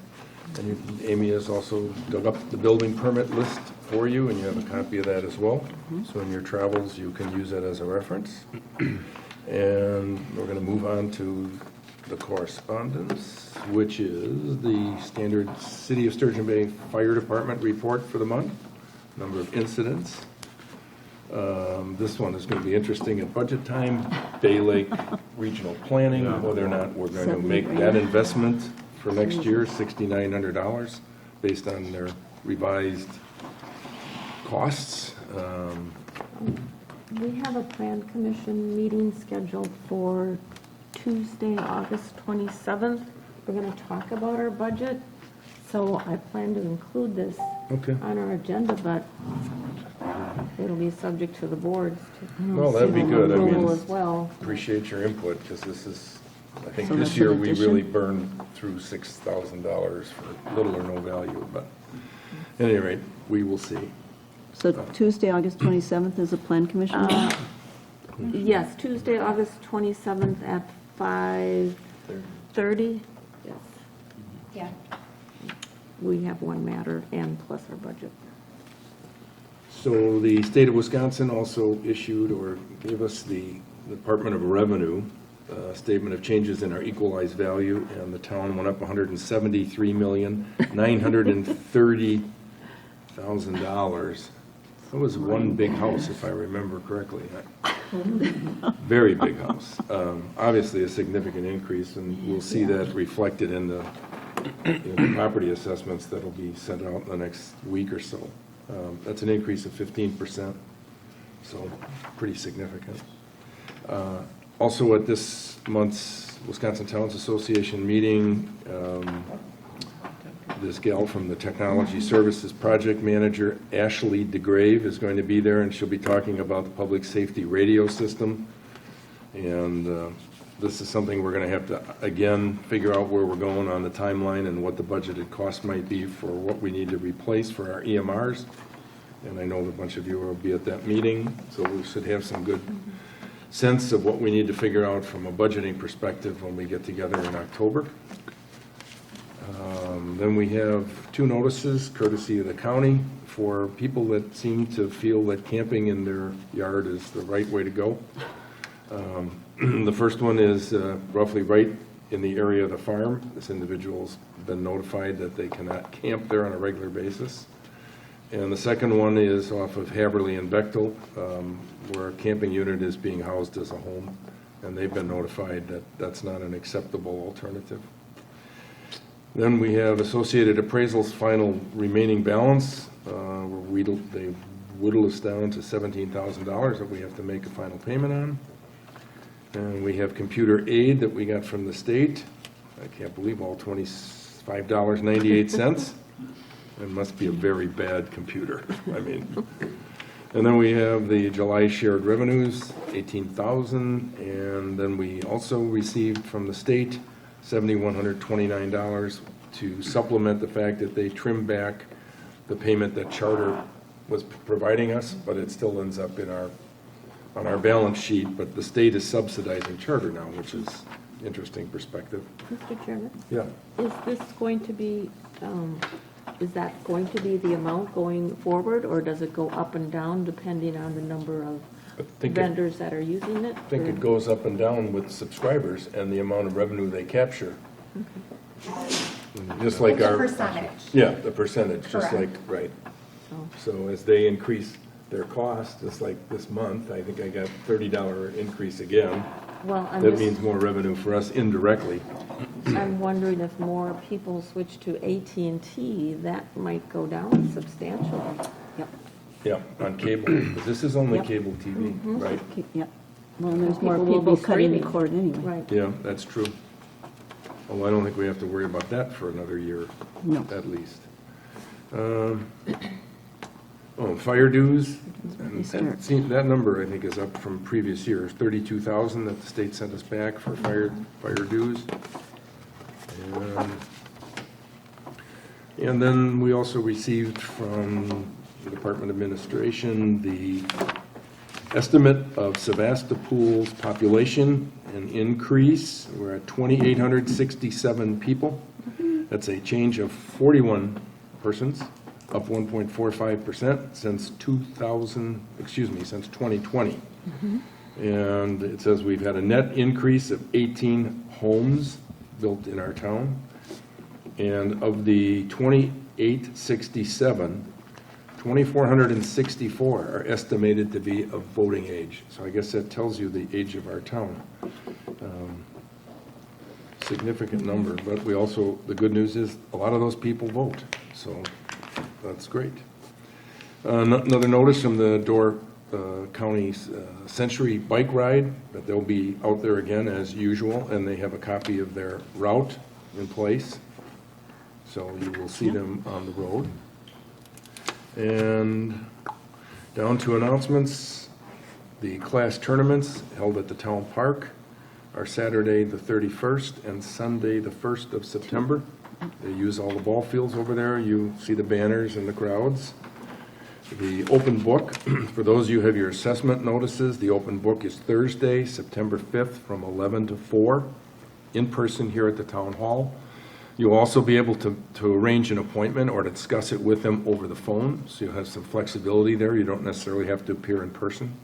[SPEAKER 4] And Amy has also dug up the building permit list for you, and you have a copy of that as well. So in your travels, you can use that as a reference. And we're going to move on to the correspondence, which is the standard City of Sturgeon Bay Fire Department report for the month, number of incidents. This one is going to be interesting at budget time, Bay Lake Regional Planning, whether or not we're going to make that investment for next year, $6,900, based on their revised costs.
[SPEAKER 14] We have a plan commission meeting scheduled for Tuesday, August 27th. We're going to talk about our budget, so I plan to include this on our agenda, but it'll be subject to the boards to
[SPEAKER 4] Well, that'd be good. I
[SPEAKER 14] approval
[SPEAKER 4] mean,
[SPEAKER 14] as well.
[SPEAKER 4] appreciate your input, because this is, I think
[SPEAKER 13] So
[SPEAKER 4] this
[SPEAKER 13] that's
[SPEAKER 4] year
[SPEAKER 13] an
[SPEAKER 4] we
[SPEAKER 13] addition?
[SPEAKER 4] really burned through $6,000 for little or no value, but at any rate, we will see.
[SPEAKER 13] So Tuesday, August 27th is a plan commission meeting?
[SPEAKER 14] Yes, Tuesday, August 27th at 5:30. Yes.
[SPEAKER 2] Yeah.
[SPEAKER 14] We have one matter and plus our budget.
[SPEAKER 4] So the state of Wisconsin also issued or gave us the Department of Revenue statement of changes in our equalized value, and the town went up $173,930,000. That was one big house, if I remember correctly. Very big house. Obviously a significant increase, and we'll see that reflected in the property assessments that'll be sent out in the next week or so. That's an increase of 15%, so pretty significant. Also at this month's Wisconsin Towns Association meeting, this gal from the Technology Services Project Manager, Ashley DeGrave, is going to be there, and she'll be talking about the public safety radio system. And this is something we're going to have to, again, figure out where we're going on the timeline and what the budgeted cost might be for what we need to replace for our EMRs. And I know a bunch of you will be at that meeting, so we should have some good sense of what we need to figure out from a budgeting perspective when we get together in October. Then we have 2 notices courtesy of the county for people that seem to feel that camping in their yard is the right way to go. The first one is roughly right in the area of the farm. This individual's been notified that they cannot camp there on a regular basis. And the second one is off of Haverly and Bechtel, where a camping unit is being housed as a home, and they've been notified that that's not an acceptable alternative. Then we have Associated Appraisal's final remaining balance. They whittle us down to $17,000 that we have to make a final payment on. And we have computer aid that we got from the state. I can't believe all $25.98. It must be a very bad computer. I mean, And then we have the July shared revenues, 18,000, and then we also received from the state $7,129 to supplement the fact that they trimmed back the payment that Charter was providing us, but it still ends up in on our balance sheet, but the state is subsidizing Charter now, which is interesting perspective.
[SPEAKER 14] Mr. Chairman?
[SPEAKER 4] Yeah.
[SPEAKER 14] Is this going to be, is that going to be the amount going forward, or does it go up and down depending on the number of vendors that are using it?
[SPEAKER 4] I think it goes up and down with subscribers and the amount of revenue they capture. Just like
[SPEAKER 2] It's a
[SPEAKER 4] our.
[SPEAKER 2] percentage.
[SPEAKER 4] Yeah, the percentage, just like,
[SPEAKER 2] Correct.
[SPEAKER 4] right. So as they increase their cost, just like this month, I think I got $30 increase again.
[SPEAKER 14] Well,
[SPEAKER 4] That means more revenue for us indirectly.
[SPEAKER 14] I'm wondering if more people switch to AT&T, that might go down substantially. Yep.
[SPEAKER 4] Yeah, on cable, because this is only
[SPEAKER 14] Yep.
[SPEAKER 4] cable TV, right?
[SPEAKER 13] Yep. Well, and there's more
[SPEAKER 14] People will
[SPEAKER 13] people
[SPEAKER 14] go
[SPEAKER 13] cutting the
[SPEAKER 14] streaming.
[SPEAKER 13] cord anyway.
[SPEAKER 14] Right.
[SPEAKER 4] Yeah, that's true. Well, I don't think we have to worry about that for another year,
[SPEAKER 13] No.
[SPEAKER 4] at least. Fire dues, and that number, I think, is up from previous years, 32,000 that the state sent us back for fire dues. And then we also received from the Department of Administration the estimate of Sevastopol's population, an increase. We're at 2,867 people. That's a change of 41 persons, up 1.45% since 2020. And it says we've had a net increase of 18 homes built in our town. And of the 2,867, 2,464 are estimated to be of voting age. So I guess that tells you the age of our town. Significant number, but we also, the good news is a lot of those people vote, so that's great. Another notice from the Door County's Century Bike Ride, that they'll be out there again as usual, and they have a copy of their route in place. So you will see them on the road. And down to announcements, the class tournaments held at the town park are Saturday the 31st and Sunday the 1st of September. They use all the ball fields over there. You see the banners and the crowds. The open book, for those of you who have your assessment notices, the open book is Thursday, September 5th from 11 to 4 in person here at the town hall. You'll also be able to arrange an appointment or to discuss it with them over the phone, so you'll have some flexibility there. You don't necessarily have to appear in person.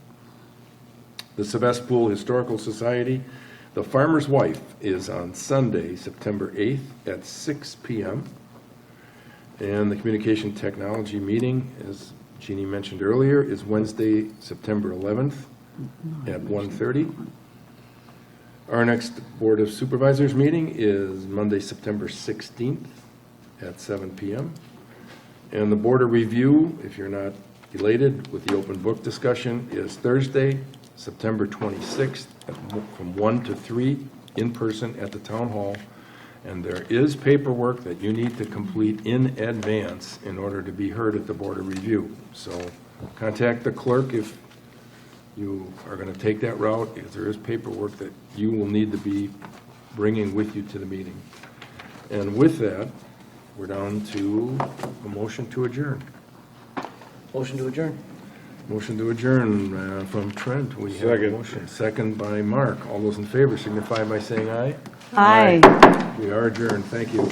[SPEAKER 4] The Sevastopol Historical Society, The Farmer's Wife, is on Sunday, September 8th at 6 p.m. And the Communication Technology meeting, as Jeannie mentioned earlier, is Wednesday, September 11th at 1:30. Our next Board of Supervisors meeting is Monday, September 16th at 7 p.m. And the Board of Review, if you're not elated with the open book discussion, is Thursday, September 26th from 1 to 3 in person at the Town Hall. And there is paperwork that you need to complete in advance in order to be heard at the Board of Review. So contact the clerk if you are going to take that route, if there is paperwork that you will need to be bringing with you to the meeting. And with that, we're down to a motion to adjourn.
[SPEAKER 9] Motion to adjourn.
[SPEAKER 4] Motion to adjourn from Trent. We have a motion. Second by Mark. All those in favor signify by saying aye.
[SPEAKER 13] Aye.
[SPEAKER 4] We are adjourned. Thank you.